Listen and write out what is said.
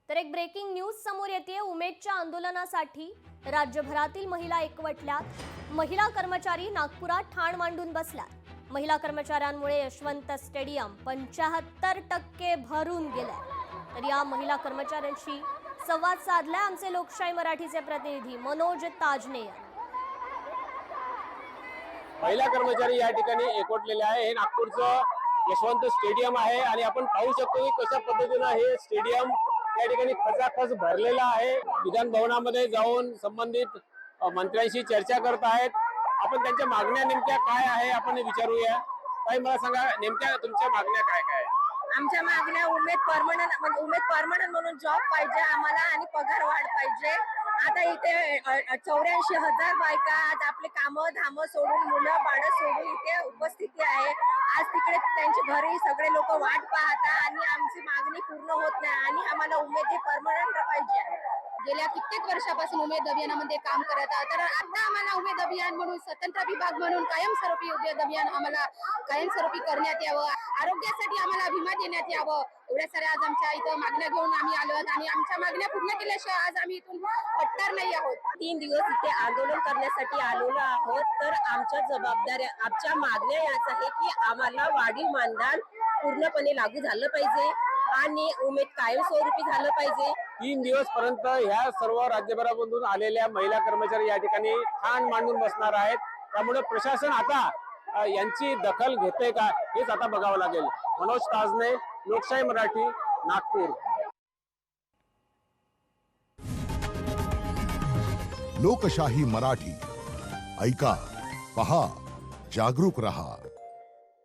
तर एक breaking news समोर येते। उमेदच्या आंदोलनासाठी राज्यभरातील महिला एकवटल्यात। महिला कर्मचारी नागपुरात ठाण मांडून बसल्यात। महिला कर्मचाऱ्यांमुळे यशवंत स्टेडियम 75% भरून गेले। तर या महिला कर्मचाऱ्यांशी संवाद साधला आमचे लोकशाही मराठीचे प्रतिनिधी मनोज ताजने। महिला कर्मचारी या ठिकाणी एकवटलेले आहे। हे नागपूरचं यशवंत स्टेडियम आहे आणि आपण पाहू शकतो की कशा पद्धतीने हे स्टेडियम या ठिकाणी खचाखच भरलेला आहे। विधान भवनामध्ये जाऊन संबंधित मंत्र्यांशी चर्चा करत आहेत। आपण त्यांच्या मागण्या नेमक्या काय आहे आपण विचारूया। ताई, मला सांगा नेमक्या तुमच्या मागण्या काय काय आहेत? आमच्या मागण्या उमेद परमनंट म्हणून जॉब पाहिजे आम्हाला आणि पगार वाढ पाहिजे। आता इथे 84,000 बायका आज आपले कामं धामं सोडून मुलं बाळं सोडून इथे उपस्थिती आहे। आज तिकडे त्यांच्या घरी सगळे लोक वाट पाहतात आणि आमची मागणी पूर्ण होत नाही आणि आम्हाला उमेद परमनंट पाहिजे। गेल्या कित्येक वर्षापासून उमेद अभियानामध्ये काम करत आहोत। तर आता आम्हाला उमेद अभियान म्हणून स्वतंत्र विभाग म्हणून कायमस्वरूपी उमेद अभियान आम्हाला कायमस्वरूपी करण्यात यावं। आरोग्यासाठी आम्हाला विमा देण्यात यावं। एवढ्या साऱ्या आज आमच्या इथं मागण्या घेऊन आम्ही आलो आणि आमच्या मागण्या पूर्ण केल्याशिवाय आज आम्ही इथून हटणार नाही आहोत। 3 दिवस इथे आंदोलन करण्यासाठी आलेलो आहोत। तर आमच्या जबाबदाऱ्या आमच्या मागण्या याच आहे की आम्हाला वाढीव मानधन पूर्णपणे लागू झालं पाहिजे आणि उमेद कायमस्वरूपी झालं पाहिजे। 3 दिवस पर्यंत ह्या सर्व राज्यभरामधून आलेल्या महिला कर्मचारी या ठिकाणी ठाण मांडून बसणार आहेत। त्यामुळे प्रशासन आता यांची दखल घेते का हेच आता बघावं लागेल। मनोज ताजने, लोकशाही मराठी, नागपूर। लोकशाही मराठी ऐका, पहा, जागरूक रहा।